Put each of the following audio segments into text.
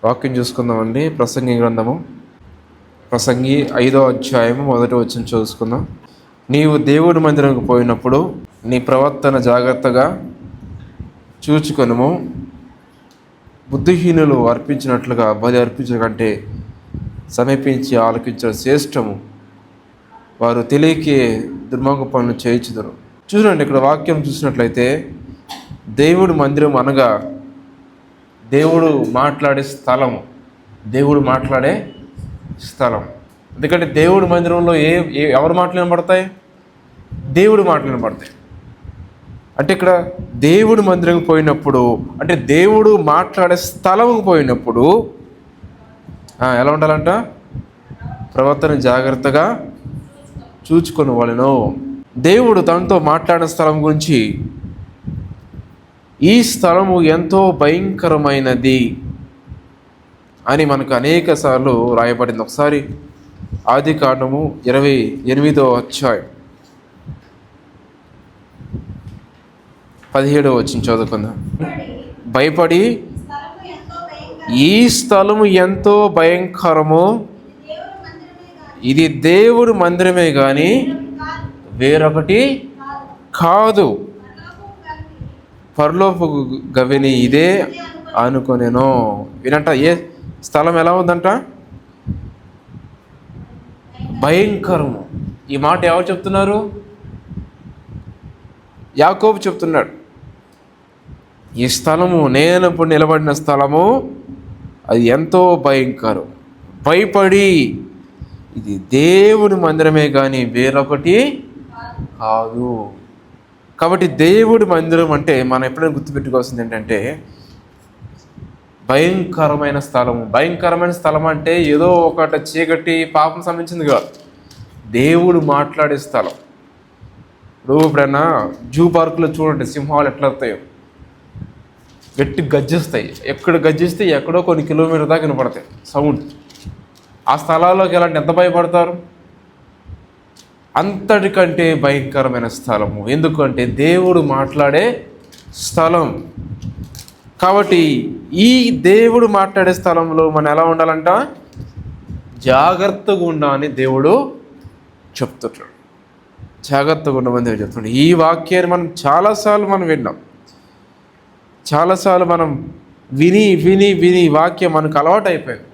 వాక్యం చూసుకుందామండి. ప్రసంగి గ్రంథము, ప్రసంగి 5వ అధ్యాయము 1వ వచనం చూసుకుందాం. నీవు దేవుడి మందిరంకు పోయినప్పుడు నీ ప్రవర్తన జాగ్రత్తగా చూచుకొనుము. బుద్ధిహీనులు అర్పించినట్లుగా బలి అర్పించడం కంటే సమీపించి ఆలకించడం శ్రేష్టము. వారు తెలియకే దుర్మార్గ పనులు చేయించుదురు. చూడండి, ఇక్కడ వాక్యం చూసినట్లయితే దేవుడి మందిరం అనగా దేవుడు మాట్లాడే స్థలము, దేవుడు మాట్లాడే స్థలం. ఎందుకంటే దేవుడి మందిరంలో ఎవరు మాటలు వినబడతాయి? దేవుడు మాటలు వినబడతాయి. అంటే ఇక్కడ దేవుడి మందిరం పోయినప్పుడు, అంటే దేవుడు మాట్లాడే స్థలంకు పోయినప్పుడు ఎలా ఉండాలంట? ప్రవర్తన జాగ్రత్తగా చూచుకొని వాళ్ళను. దేవుడు తనతో మాట్లాడిన స్థలం గురించి, ఈ స్థలము ఎంతో భయంకరమైనది అని మనకు అనేక సార్లు రాయబడింది. ఒకసారి ఆదికాండము 28వ అధ్యాయం 17వ వచనం చదువుకుందాం. భయపడి, ఈ స్థలము ఎంతో భయంకరము, ఇది దేవుడు మందిరమే కానీ వేరొకటి కాదు, పరలోపు గవిని ఇదే అనుకొనేను. వినంట, ఏ స్థలం ఎలా ఉందంట? భయంకరము. ఈ మాట ఎవరు చెప్తున్నారు? యాకోబు చెప్తున్నాడు. ఈ స్థలము, నేను ఇప్పుడు నిలబడిన స్థలము, అది ఎంతో భయంకరం. భయపడి, ఇది దేవుడి మందిరమే కానీ వేరొకటి కాదు. కాబట్టి దేవుడి మందిరం అంటే మనం ఎప్పుడైనా గుర్తుపెట్టుకోవాల్సింది ఏంటంటే భయంకరమైన స్థలము. భయంకరమైన స్థలం అంటే ఏదో ఒకటి చీకటి పాపం సంబంధించింది కాదు, దేవుడు మాట్లాడే స్థలం. ఇప్పుడు ఎప్పుడైనా జూ పార్కులో చూడండి, సింహాలు ఎట్లా వస్తాయో, గట్టి గర్జిస్తాయి. ఎక్కడ గర్జిస్తే ఎక్కడో కొన్ని కిలోమీటర్ దాకా వినపడతాయి సౌండ్. ఆ స్థలాల్లోకి ఎలాంటి ఎంత భయపడతారు? అంతటికంటే భయంకరమైన స్థలము. ఎందుకంటే దేవుడు మాట్లాడే స్థలం. కాబట్టి ఈ దేవుడు మాట్లాడే స్థలంలో మనం ఎలా ఉండాలంట? జాగ్రత్తగా ఉండాలని దేవుడు చెప్తుంటాడు. జాగ్రత్తగా ఉండమని దేవుడు చెప్తున్నాడు. ఈ వాక్యాన్ని మనం చాలాసార్లు విన్నాం. చాలాసార్లు మనం విని విని విని వాక్యం మనకు అలవాటు అయిపోయింది.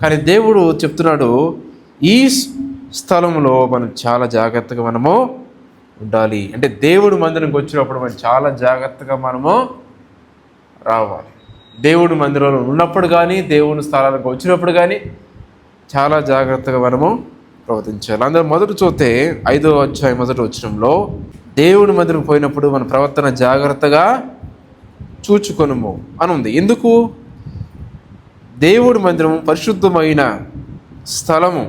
కానీ దేవుడు చెప్తున్నాడు, ఈ స్థలంలో మనం చాలా జాగ్రత్తగా మనము ఉండాలి. అంటే దేవుడు మందిరంకి వచ్చినప్పుడు మనం చాలా జాగ్రత్తగా మనము రావాలి. దేవుడి మందిరంలో ఉన్నప్పుడు కానీ, దేవుని స్థలానికి వచ్చినప్పుడు కానీ చాలా జాగ్రత్తగా మనము ప్రవర్తించాలి. అందరూ మొదటి చూస్తే 5వ అధ్యాయం 1వ వచనంలో దేవుడి మందిరం పోయినప్పుడు మన ప్రవర్తన జాగ్రత్తగా చూచుకొనుము అని ఉంది. ఎందుకు? దేవుడి మందిరం పరిశుద్ధమైన స్థలము.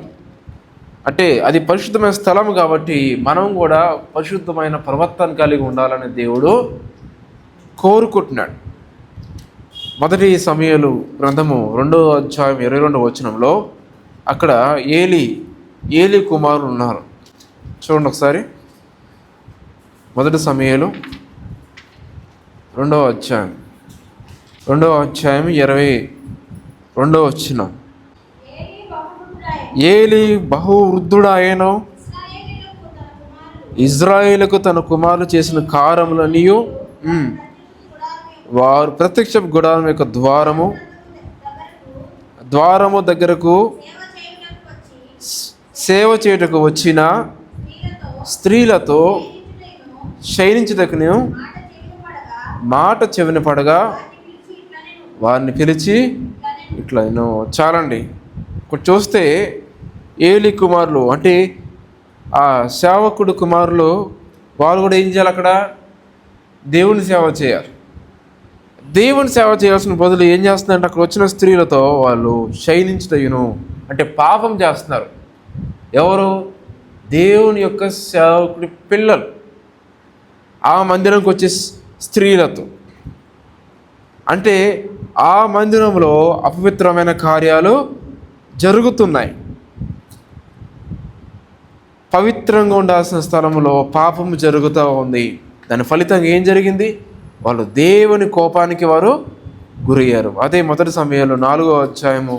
అంటే అది పరిశుద్ధమైన స్థలం కాబట్టి మనం కూడా పరిశుద్ధమైన ప్రవర్తన కలిగి ఉండాలని దేవుడు కోరుకుంటున్నాడు. మొదటి సమూయేలు గ్రంథము 2వ అధ్యాయం 22వ వచనంలో అక్కడ ఏలి కుమారులు ఉన్నారు. చూడండి ఒకసారి. మొదటి సమూయేలు 2వ అధ్యాయం 22వ వచనం. ఏలి బహు వృద్ధుడాయను, ఇజ్రాయేలుకు తన కుమారులు చేసిన కార్యములనియు వారు ప్రత్యక్ష గుడారం యొక్క ద్వారము దగ్గరకు సేవ చేయుటకు వచ్చిన స్త్రీలతో శయనించుటకును మాట చెవిన పడగా వారిని పిలిచి ఇట్లా చాలండి. ఇక్కడ చూస్తే ఏలి కుమారులు అంటే ఆ సేవకుడు కుమారులు, వాళ్ళు కూడా ఏం చేయాలి? అక్కడ దేవుని సేవ చేయాలి. దేవుని సేవ చేయాల్సిన బదులు ఏం చేస్తున్నారంటే అక్కడ వచ్చిన స్త్రీలతో వాళ్ళు శయనించుటయును, అంటే పాపం చేస్తున్నారు. ఎవరు? దేవుని యొక్క సేవకుడి పిల్లలు ఆ మందిరంకి వచ్చే స్త్రీలతో. అంటే ఆ మందిరంలో అపవిత్రమైన కార్యాలు జరుగుతున్నాయి. పవిత్రంగా ఉండాల్సిన స్థలంలో పాపము జరుగుతూ ఉంది. దాని ఫలితంగా ఏం జరిగింది? వాళ్ళు దేవుని కోపానికి వారు గురయ్యారు. అదే మొదటి సమయంలో 4వ అధ్యాయము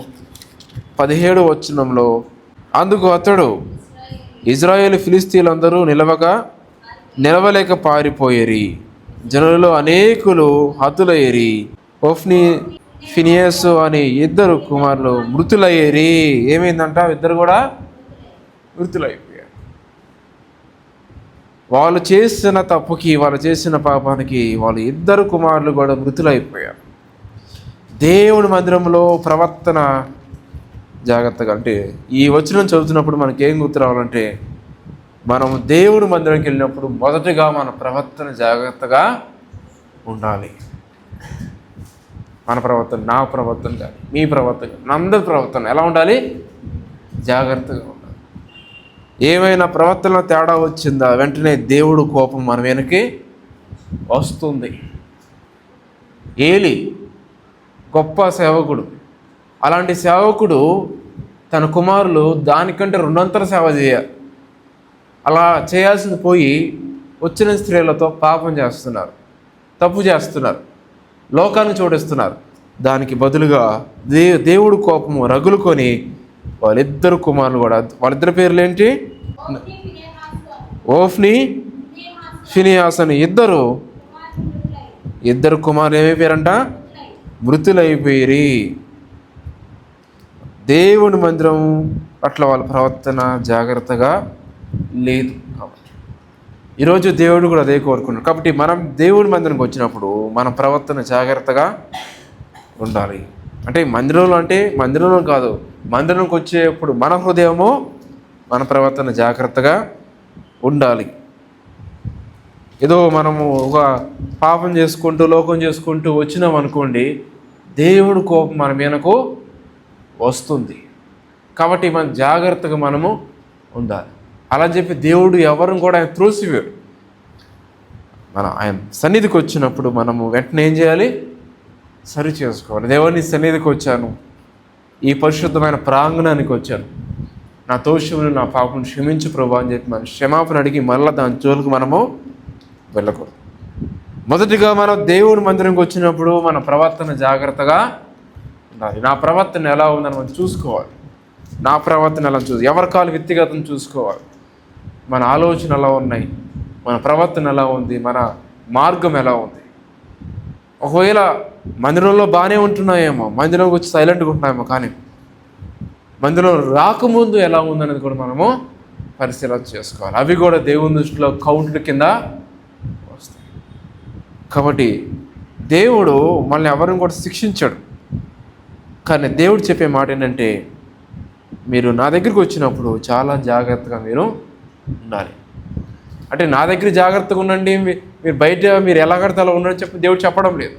17వ వచనంలో, అందుకు అతడు ఇజ్రాయేలు ఫిలిస్తీన్లందరూ నిలవలేక పారిపోయేరి, జనులలో అనేకులు హతులయ్యేరి, హొఫ్నీ ఫినియస్ అని 2 కుమారులు మృతులయ్యేరి. ఏమైందంట? ఇద్దరు కూడా మృతులైపోయారు. వాళ్ళు చేసిన తప్పుకి, వాళ్ళు చేసిన పాపానికి వాళ్ళ 2 కుమారులు కూడా మృతులైపోయారు. దేవుని మందిరంలో ప్రవర్తన జాగ్రత్తగా, అంటే ఈ వచనం చదువుతున్నప్పుడు మనకి ఏం గుర్తు రావాలంటే, మనం దేవుడి మందిరంకి వెళ్ళినప్పుడు మొదటగా మన ప్రవర్తన జాగ్రత్తగా ఉండాలి. మన ప్రవర్తన, నా ప్రవర్తన కానీ, మీ ప్రవర్తన, అందరి ప్రవర్తన ఎలా ఉండాలి? జాగ్రత్తగా ఉండాలి. ఏమైనా ప్రవర్తన తేడా వచ్చిందా, వెంటనే దేవుడు కోపం మన వెనక్కి వస్తుంది. ఏలి గొప్ప సేవకుడు. అలాంటి సేవకుడు తన కుమారులు దానికంటే 2 సేవ చేయాలి. అలా చేయాల్సింది పోయి వచ్చిన స్త్రీలతో పాపం చేస్తున్నారు, తప్పు చేస్తున్నారు, లోకాన్ని చూడిస్తున్నారు. దానికి బదులుగా దేవుడు కోపము రగులుకొని వాళ్ళిద్దరు కుమారులు కూడా, వాళ్ళిద్దరి పేర్లు ఏంటి? హొఫ్నీ ఫినియాస్ అని ఇద్దరు కుమారులు ఏమైపోయారంట? మృతులైపోయిరి. దేవుని మందిరం పట్ల వాళ్ళ ప్రవర్తన జాగ్రత్తగా లేదు. కాబట్టి ఈరోజు దేవుడు కూడా అదే కోరుకున్నాడు. కాబట్టి మనం దేవుని మందిరంకి వచ్చినప్పుడు మన ప్రవర్తన జాగ్రత్తగా ఉండాలి. అంటే మందిరంలో కాదు, మందిరంకి వచ్చేప్పుడు మన హృదయము, మన ప్రవర్తన జాగ్రత్తగా ఉండాలి. ఏదో మనము ఒక పాపం చేసుకుంటూ, లోకం చేసుకుంటూ వచ్చినాం అనుకోండి, దేవుడు కోపం మన మీదకు వస్తుంది. కాబట్టి మనం జాగ్రత్తగా మనము ఉండాలి. అలా చెప్పి దేవుడు ఎవరిని కూడా ఆయన త్రోసివేడు. ఆయన సన్నిధికి వచ్చినప్పుడు మనము వెంటనే ఏం చేయాలి? సరి చేసుకోవాలి. దేవుని సన్నిధికి వచ్చాను, ఈ పరిశుద్ధమైన ప్రాంగణానికి వచ్చాను, నా దోషమును, నా పాపం క్షమించు ప్రభా అని చెప్పి మనం క్షమాపణ అడిగి మళ్ళీ దాని జోలికి మనము వెళ్ళకూడదు. మొదటిగా మనం దేవుని మందిరంకి వచ్చినప్పుడు మన ప్రవర్తన జాగ్రత్తగా ఉండాలి. నా ప్రవర్తన ఎలా ఉందని మనం చూసుకోవాలి. నా ప్రవర్తన ఎలా ఎవరి కాలు వ్యక్తిగతం చూసుకోవాలి. మన ఆలోచన ఎలా ఉన్నాయి, మన ప్రవర్తన ఎలా ఉంది, మన మార్గం ఎలా ఉంది. ఒకవేళ మందిరంలో బాగానే ఉంటున్నాయేమో, మందిరంకి వచ్చి సైలెంట్గా ఉంటున్నాయేమో, కానీ మందిరం రాకముందు ఎలా ఉందనేది కూడా మనము పరిశీలన చేసుకోవాలి. అవి కూడా దేవుని దృష్టిలో కౌంటర్ కింద వస్తాయి. కాబట్టి దేవుడు మనల్ని ఎవరిని కూడా శిక్షించాడు. కానీ దేవుడు చెప్పే మాట ఏంటంటే, మీరు నా దగ్గరికి వచ్చినప్పుడు చాలా జాగ్రత్తగా మీరు ఉండాలి. అంటే నా దగ్గర జాగ్రత్తగా ఉండండి, మీరు బయట మీరు ఎలా కడితే అలా ఉండని చెప్పి దేవుడు చెప్పడం లేదు.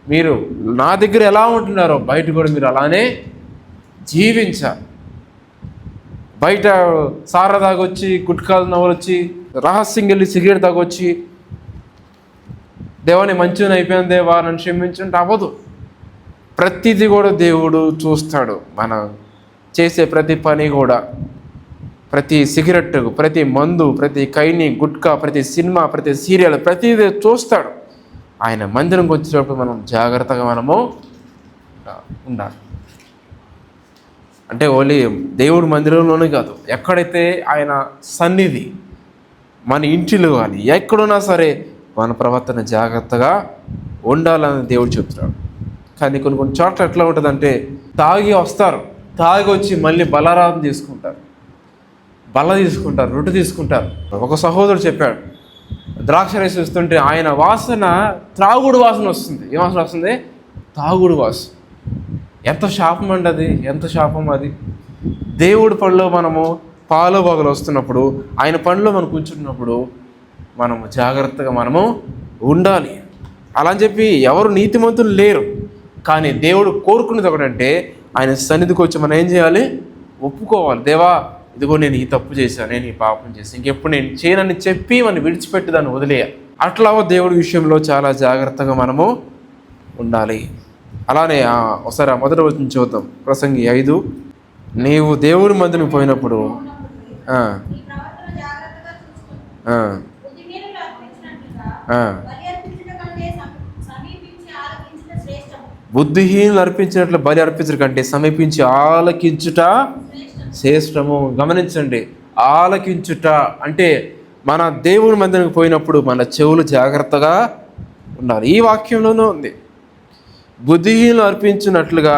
మీరు నా దగ్గర ఎలా ఉంటున్నారో బయట కూడా మీరు అలానే జీవించాలి. బయట సారా తాగొచ్చి, గుట్కాలు నవ్వొచ్చి, రహస్యంగా వెళ్ళి సిగరెట్ తాగొచ్చి దేవాని మంచిగా అయిపోయింది, దేవా నన్ను క్షమించంటే అవ్వదు. ప్రతిదీ కూడా దేవుడు చూస్తాడు. మనం చేసే ప్రతి పని కూడా, ప్రతి సిగరెట్, ప్రతి మందు, ప్రతి కైని, గుట్కా, ప్రతి సినిమా, ప్రతి సీరియల్, ప్రతిదీ చూస్తాడు. ఆయన మందిరంకి వచ్చేటప్పుడు మనం జాగ్రత్తగా మనము ఉండాలి. అంటే ఓన్లీ దేవుడి మందిరంలోనే కాదు, ఎక్కడైతే ఆయన సన్నిధి, మన ఇంటిలో కానీ ఎక్కడున్నా సరే మన ప్రవర్తన జాగ్రత్తగా ఉండాలని దేవుడు చెప్తున్నాడు. కానీ కొన్ని చోట్ల ఎట్లా ఉంటుందంటే, తాగి వస్తారు, తాగి వచ్చి మళ్ళీ బలారాధన తీసుకుంటారు, రొట్టె తీసుకుంటారు. ఒక సహోదరుడు చెప్పాడు, ద్రాక్ష రసం ఇస్తుంటే ఆయన వాసన త్రాగుడు వాసన వస్తుంది. ఏ వాసన వస్తుంది? తాగుడు వాసన. ఎంత శాపం అండి అది, ఎంత శాపం అది. దేవుడి పనిలో మనము పాలు బాగులు వస్తున్నప్పుడు, ఆయన పనిలో మనం కూర్చున్నప్పుడు మనము జాగ్రత్తగా మనము ఉండాలి. అలా అని చెప్పి ఎవరు నీతిమంతులు లేరు. కానీ దేవుడు కోరుకునేది ఒకటంటే, ఆయన సన్నిధికి వచ్చి మనం ఏం చేయాలి? ఒప్పుకోవాలి. దేవా, ఇదిగో నేను ఈ తప్పు చేశాను, నేను ఈ పాపం చేశాను, ఇంకెప్పుడు నేను చేయనని చెప్పి మనం విడిచిపెట్టి దాన్ని వదిలేయాలి. అట్లా దేవుడి విషయంలో చాలా జాగ్రత్తగా మనము ఉండాలి. అలానే ఒకసారి మొదటి వచనం చూద్దాం. ప్రసంగి 5, నీవు దేవుడి మందిరం పోయినప్పుడు బుద్ధిహీనులు అర్పించినట్లు బలి అర్పించరు కంటే సమీపించి ఆలకించుట శ్రేష్టము. గమనించండి, ఆలకించుట అంటే మన దేవుని మందిరానికి పోయినప్పుడు మన చెవులు జాగ్రత్తగా ఉండాలి. ఈ వాక్యంలోనూ ఉంది, బుద్ధిహీనులు అర్పించినట్లుగా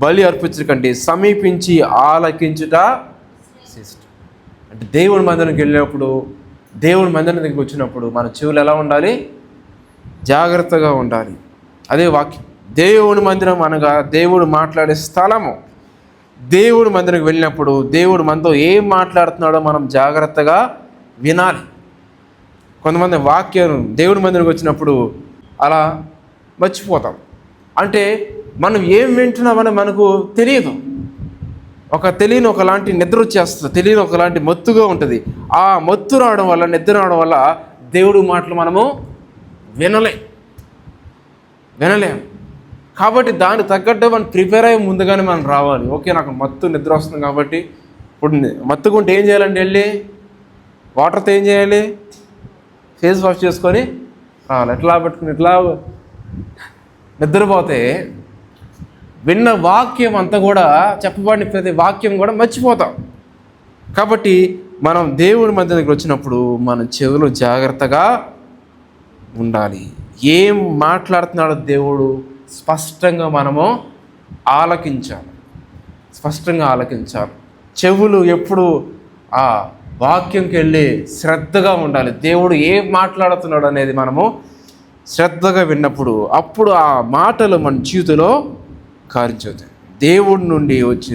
బలి అర్పించరు కంటే సమీపించి ఆలకించుట శ్రేష్టం. అంటే దేవుని మందిరానికి వెళ్ళినప్పుడు, దేవుని మందిరం దగ్గరికి వచ్చినప్పుడు మన చెవులు ఎలా ఉండాలి? జాగ్రత్తగా ఉండాలి. అదే వాక్యం. దేవుని మందిరం అనగా దేవుడు మాట్లాడే స్థలము. దేవుడి మందిరానికి వెళ్ళినప్పుడు దేవుడు మనతో ఏం మాట్లాడుతున్నాడో మనం జాగ్రత్తగా వినాలి. కొంతమంది వాక్యం దేవుడి మందిరానికి వచ్చినప్పుడు అలా మర్చిపోతాం. అంటే మనం ఏం వింటున్నామని మనకు తెలియదు. తెలియని ఒకలాంటి నిద్ర వచ్చేస్తుంది, తెలియని ఒకలాంటి మత్తుగా ఉంటుంది. ఆ మత్తు రావడం వల్ల, నిద్ర రావడం వల్ల దేవుడి మాటలు మనము వినలేము. కాబట్టి దానికి తగ్గట్టు మనం ప్రిపేర్ అయ్యి ముందుగానే మనం రావాలి. ఓకే, నాకు నిద్ర వస్తుంది కాబట్టి ఇప్పుడు మత్తుకుంటే ఏం చేయాలండి? వెళ్ళి వాటర్తో ఏం చేయాలి? ఫేస్ వాష్ చేసుకొని రావాలి. ఎట్లా పెట్టుకుని ఇట్లా నిద్రపోతే విన్న వాక్యం అంతా కూడా, చెప్పబడిన ప్రతి వాక్యం కూడా మర్చిపోతాం. కాబట్టి మనం దేవుడి మధ్య దగ్గర వచ్చినప్పుడు మన చెవులు జాగ్రత్తగా ఉండాలి. ఏం మాట్లాడుతున్నాడో దేవుడు స్పష్టంగా మనము స్పష్టంగా ఆలకించాలి. చెవులు ఎప్పుడు ఆ వాక్యంకి వెళ్ళి శ్రద్ధగా ఉండాలి. దేవుడు ఏం మాట్లాడుతున్నాడు అనేది మనము శ్రద్ధగా విన్నప్పుడు అప్పుడు ఆ మాటలు మన జీవితంలో కార్యచవుతాయి. దేవుడి నుండి వచ్చి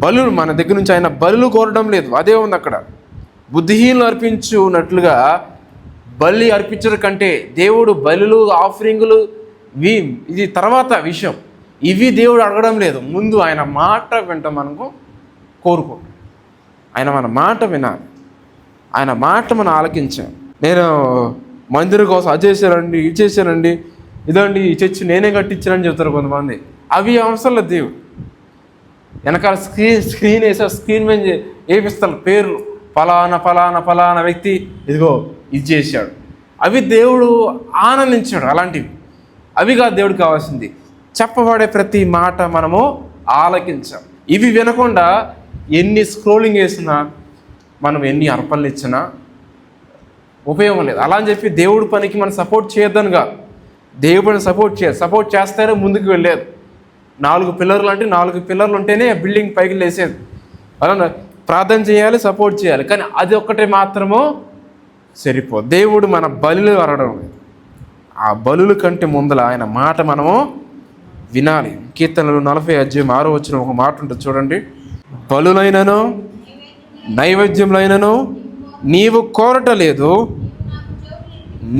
బలులు మన దగ్గర నుంచి ఆయన బలులు కోరడం లేదు. అదే ఉంది అక్కడ. బుద్ధిహీనులు అర్పించున్నట్లుగా బలి అర్పించడం కంటే దేవుడు బలులు, ఆఫరింగులు ఇది తర్వాత విషయం. ఇవి దేవుడు అడగడం లేదు. ముందు ఆయన మాట వింటాం మనకు కోరుకుంటాం. ఆయన మన మాట వినాలి, ఆయన మాట మనం ఆలకించాం. నేను మందిరం కోసం అది చేశానండి, ఇది చేశానండి, ఇదండి ఈ చర్చి నేనే కట్టించానని చెప్తారు కొంతమంది. అవి అవసరం లేదు. దేవుడు వెనకాల స్క్రీన్ వేసే స్క్రీన్ మీద వేపిస్తారు పేర్లు, ఫలానా ఫలానా ఫలానా వ్యక్తి ఇదిగో ఇది చేశాడు. అవి దేవుడు ఆనందించాడు. అలాంటివి అవి కాదు దేవుడికి కావాల్సింది. చెప్పబడే ప్రతి మాట మనము ఆలకించాం. ఇవి వినకుండా ఎన్ని స్క్రోలింగ్ వేసినా, మనం ఎన్ని అర్పణలు ఇచ్చినా ఉపయోగం లేదు. అలా అని చెప్పి దేవుడి పనికి మనం సపోర్ట్ చేయొద్దని కాదు. దేవుడిని సపోర్ట్ చేస్తేనే ముందుకు వెళ్ళేది. 4 పిల్లర్లు అంటే 4 పిల్లర్లు ఉంటేనే బిల్డింగ్ పైకి లేసేది. అలా ప్రార్థన చేయాలి, సపోర్ట్ చేయాలి. కానీ అది ఒక్కటే మాత్రమో సరిపోదు. దేవుడు మన బలులు అరవడం లేదు. ఆ బలుల కంటే ముందల ఆయన మాట మనము వినాలి. కీర్తనలు 40:6 ఒక మాట ఉంటుంది చూడండి. బలులైనను నైవేద్యములైనను నీవు కోరటలేదు,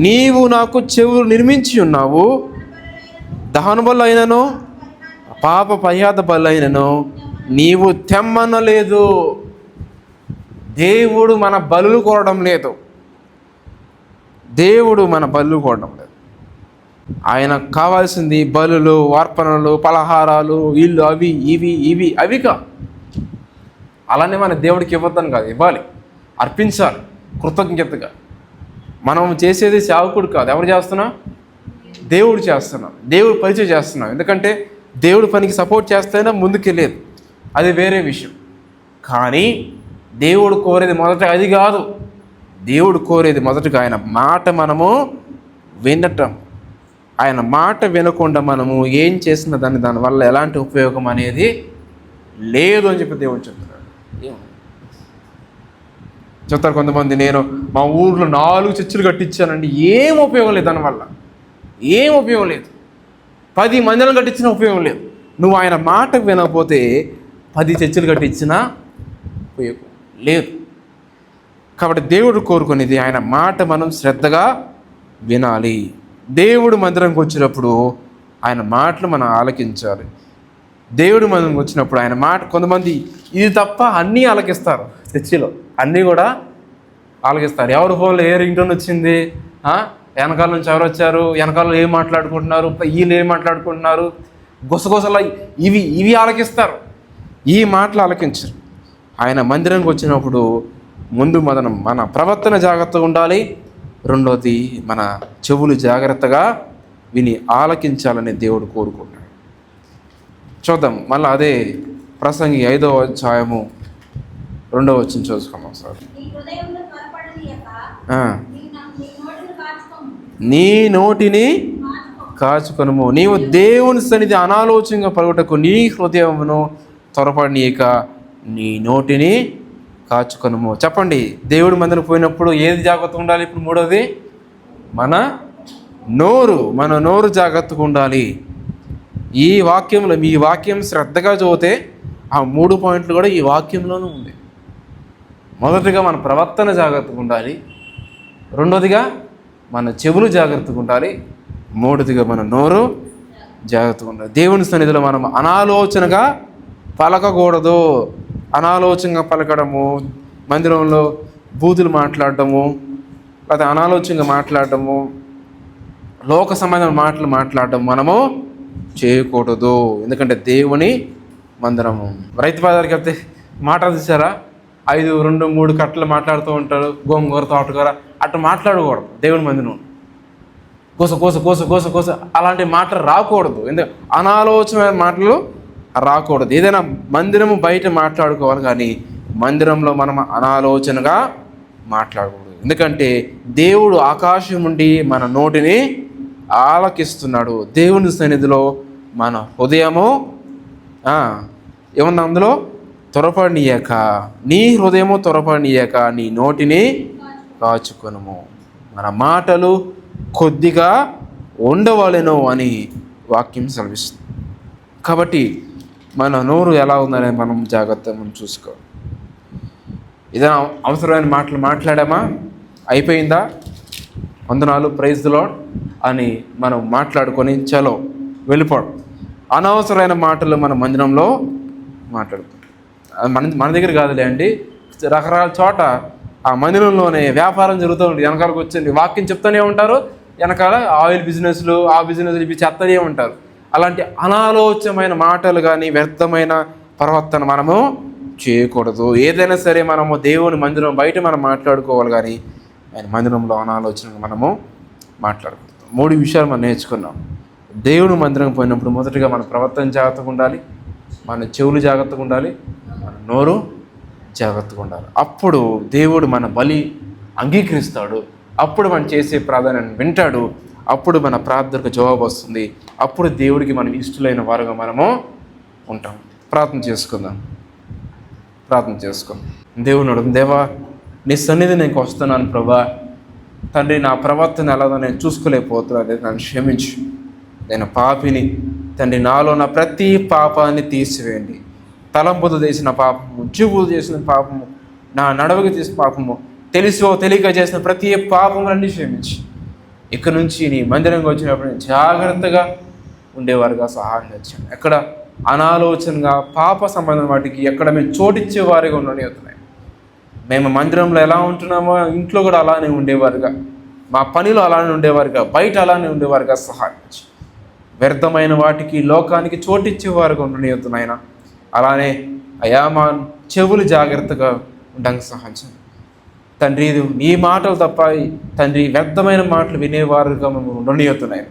నీవు నాకు చెవులు నిర్మించి ఉన్నావు. దహన బలు అయినను పాప పరిహార బలు అయినను నీవు తెమ్మనలేదు. దేవుడు మన బలులు కోరడం లేదు. ఆయనకు కావాల్సింది బలులు, అర్పణలు, పలహారాలు, వీళ్ళు అవి ఇవి అవి కాదు. అలానే మన దేవుడికి ఇవ్వద్దని కాదు, ఇవ్వాలి, అర్పించాలి కృతజ్ఞతగా. మనం చేసేది సేవకుడు కాదు. ఎవరు చేస్తున్నాం? దేవుడు చేస్తున్నాం. దేవుడు పరిచయం చేస్తున్నాం. ఎందుకంటే దేవుడు పనికి సపోర్ట్ చేస్తేనే ముందుకెళ్ళేది, అది వేరే విషయం. కానీ దేవుడు కోరేది మొదట అది కాదు. దేవుడు కోరేది మొదటగా ఆయన మాట మనము వినటం. ఆయన మాట వినకుండా మనము ఏం చేసిన దానివల్ల ఎలాంటి ఉపయోగం అనేది లేదు అని చెప్పి దేవుడు చెప్తున్నాడు. చెప్తారు కొంతమంది, నేను మా ఊర్లో 4 చర్చిలు కట్టించానండి, ఏం ఉపయోగం లేదు, దానివల్ల ఏం ఉపయోగం లేదు. 10 మందిరం కట్టించినా ఉపయోగం లేదు. నువ్వు ఆయన మాట వినకపోతే 10 చర్చిలు కట్టించినా ఉపయోగం లేదు. కాబట్టి దేవుడు కోరుకునేది ఆయన మాట మనం శ్రద్ధగా వినాలి. దేవుడు మందిరంకి వచ్చినప్పుడు ఆయన మాటలు మనం ఆలకించాలి. దేవుడు మందిరంకి వచ్చినప్పుడు ఆయన మాట, కొంతమంది ఇది తప్ప అన్నీ ఆలకిస్తారు. చర్చిలో అన్నీ కూడా ఆలకిస్తారు. ఎవరి ఫోన్లో ఏ రింగ్ టోన్ వచ్చింది, వెనకాల నుంచి ఎవరు వచ్చారు, వెనకాల ఏం మాట్లాడుకుంటున్నారు, వీళ్ళు ఏం మాట్లాడుకుంటున్నారు, గుసగుసలా ఇవి ఆలకిస్తారు. ఈ మాటలు ఆలకించరు. ఆయన మందిరంకి వచ్చినప్పుడు ముందు మన ప్రవర్తన జాగ్రత్తగా ఉండాలి. రెండోది మన చెవులు జాగ్రత్తగా విని ఆలకించాలని దేవుడు కోరుకుంటున్నాడు. చూద్దాం మళ్ళీ అదే ప్రసంగి 5వ అధ్యాయము 2వ వచనం చూసుకున్నాం సార్. నీ నోటిని కాచుకొనుము, నీవు దేవుని సన్నిధి అనాలోచనగా పలుకుటకు నీ హృదయమును త్వరపడనీయక నీ నోటిని కాచుకొనుము. చెప్పండి, దేవుడి మందిరం పోయినప్పుడు ఏది జాగ్రత్తగా ఉండాలి? ఇప్పుడు మూడోది మన నోరు జాగ్రత్తగా ఉండాలి. ఈ వాక్యంలో మీ వాక్యం శ్రద్ధగా చదివితే ఆ 3 పాయింట్లు కూడా ఈ వాక్యంలోనూ ఉంది. మొదటిగా మన ప్రవర్తన జాగ్రత్తగా ఉండాలి, రెండోదిగా మన చెవులు జాగ్రత్తగా ఉండాలి, మూడోదిగా మన నోరు జాగ్రత్తగా ఉండాలి. దేవుని సన్నిధిలో మనం అనాలోచనగా పలకకూడదు. అనాలోచనగా పలకడము, మందిరంలో బూతులు మాట్లాడటము, లేదా అనాలోచనగా మాట్లాడటము, లోక సంబంధమైన మాటలు మాట్లాడటం మనము చేయకూడదు. ఎందుకంటే దేవుని మందిరము. రైతు బజార్కి వెళ్తే మాటలు చూసారా, 5, 2, 3 కట్టలు మాట్లాడుతూ ఉంటారు, గోంగూర తోటకూర అట్లా మాట్లాడకూడదు. దేవుని మందిరం కోస అలాంటి మాటలు రాకూడదు. ఎందుకంటే అనాలోచనమైన మాటలు రాకూడదు. ఏదైనా మందిరము బయట మాట్లాడుకోవాలి, కానీ మందిరంలో మనం అనాలోచనగా మాట్లాడకూడదు. ఎందుకంటే దేవుడు ఆకాశం నుండి మన నోటిని ఆలకిస్తున్నాడు. దేవుని సన్నిధిలో మన హృదయము ఏమన్నా అందులో త్వరపడనీయక, నీ హృదయము త్వరపడనీయక నీ నోటిని కాచుకొనుము. మన మాటలు కొద్దిగా ఉండవలెను అని వాక్యం సెలవిస్తుంది. కాబట్టి మన నోరు ఎలా ఉందనే మనం జాగ్రత్తగా మనం చూసుకోవాలి. ఏదైనా అవసరమైన మాటలు మాట్లాడామా, అయిపోయిందా, వందనాలు ప్రైజ్ ది లార్డ్ అని మనం మాట్లాడుకొని చలో వెళ్ళిపోవడం. అనవసరమైన మాటలు మన మందిరంలో మాట్లాడుకుంటాం. మన దగ్గర కాదులే అండి, రకరకాల చోట ఆ మందిరంలోనే వ్యాపారం జరుగుతూ ఉంటుంది. వెనకాలకు వచ్చి వాక్యం చెప్తూనే ఉంటారు, వెనకాల ఆయిల్ బిజినెస్లు, ఆ బిజినెస్లు ఇవి చెప్తూనే ఉంటారు. అలాంటి అనాలోచనమైన మాటలు కానీ వ్యర్థమైన ప్రవర్తన మనము చేయకూడదు. ఏదైనా సరే మనము దేవుని మందిరం బయట మనం మాట్లాడుకోవాలి, కానీ ఆయన మందిరంలో అనాలోచనగా మనము మాట్లాడకూడదు. 3 విషయాలు మనం నేర్చుకున్నాం. దేవుని మందిరం పోయినప్పుడు మొదటిగా మన ప్రవర్తన జాగ్రత్తగా ఉండాలి, మన చెవులు జాగ్రత్తగా ఉండాలి, మన నోరు జాగ్రత్తగా ఉండాలి. అప్పుడు దేవుడు మన బలి అంగీకరిస్తాడు, అప్పుడు మనం చేసే ప్రార్థనను వింటాడు, అప్పుడు మన ప్రార్థనకు జవాబు వస్తుంది, అప్పుడు దేవుడికి మనం ఇష్టలైన వారుగా మనము ఉంటాం. ప్రార్థన చేసుకుందాం. దేవుని అడుగు, దేవా నీ సన్నిధి నేను వస్తున్నాను ప్రభా, తండ్రి నా ప్రవర్తన ఎలాగో నేను చూసుకోలేకపోతున్నాను, నన్ను క్షమించు, నేను పాపిని తండ్రి, నాలో నా ప్రతి పాపాన్ని తీసివేయండి. తలంపుతో చేసిన పాపము, చూపులు చేసిన పాపము, నా నడవకి చేసిన పాపము, తెలిసో తెలియక చేసిన ప్రతి పాపములన్నీ క్షమించి ఇక్కడి నుంచి నీ మందిరంగా వచ్చినప్పుడు జాగ్రత్తగా ఉండేవారుగా సహాయం వచ్చాను. ఎక్కడ అనాలోచనగా పాప సంబంధం వాటికి ఎక్కడ మేము చోటిచ్చేవారుగా ఉండనివుతున్నాయి. మేము మందిరంలో ఎలా ఉంటున్నామో ఇంట్లో కూడా అలానే ఉండేవారుగా, మా పనిలో అలానే ఉండేవారుగా, బయట అలానే ఉండేవారుగా సహాయం వచ్చి వ్యర్థమైన వాటికి లోకానికి చోటిచ్చేవారుగా ఉండనివుతున్నాయన. అలానే అయా మా చెవులు జాగ్రత్తగా ఉండడానికి సహాయం తండ్రి. ఇది నీ మాటలు తప్ప తండ్రి వ్యర్థమైన మాటలు వినేవారుగా మేము ఉండనివుతున్నాయి.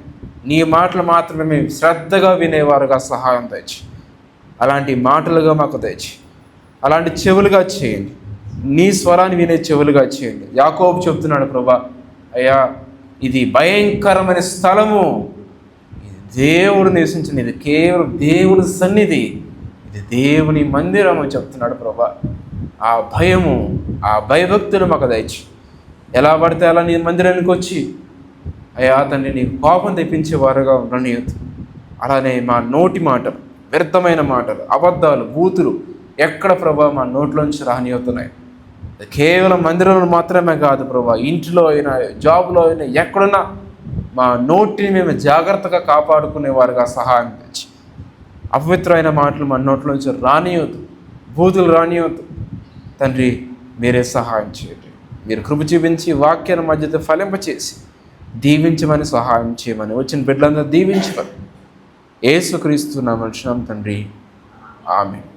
నీ మాటలు మాత్రమే మేము శ్రద్ధగా వినేవారుగా సహాయం తెచ్చి, అలాంటి మాటలుగా మాకు తెచ్చి, అలాంటి చెవులుగా చేయండి, నీ స్వరాన్ని వినే చెవులుగా చేయండి. యాకోబు చెప్తున్నాడు, ప్రభా అయ్యా ఇది భయంకరమైన స్థలము, ఇది దేవుడు నివసించింది, ఇది కేవలం దేవుని సన్నిధి, ఇది దేవుని మందిరం అని చెప్తున్నాడు. ప్రభా ఆ భయము, ఆ భయభక్తులు మాకు దయచి, ఎలా పడితే అలా నీ మందిరానికి వచ్చి అయ్యా తండ్రి నీ కోపం తెప్పించేవారుగా ఉండనియొద్దు. అలానే మా నోటి మాటలు, వ్యర్థమైన మాటలు, అబద్ధాలు, బూతులు ఎక్కడ ప్రభా మా నోట్లోంచి రానియవుతున్నాయి. కేవలం మందిరంలో మాత్రమే కాదు ప్రభా, ఇంట్లో అయినా, జాబ్లో అయినా, ఎక్కడున్నా మా నోటిని మేము జాగ్రత్తగా కాపాడుకునేవారుగా సహాయం తెచ్చి, అపవిత్రమైన మాటలు మా నోట్లోంచి రానియొద్దు, బూతులు రానియొద్దు. తండ్రి మీరే సహాయం చేయండి. మీరు కృప చూపించి వాక్యాన్ని మధ్యతో ఫలింపచేసి దీవించమని సహాయం చేయమని వచ్చిన బిడ్డలందరూ దీవించమని యేసుక్రీస్తు నామమున తండ్రి, ఆమేన్.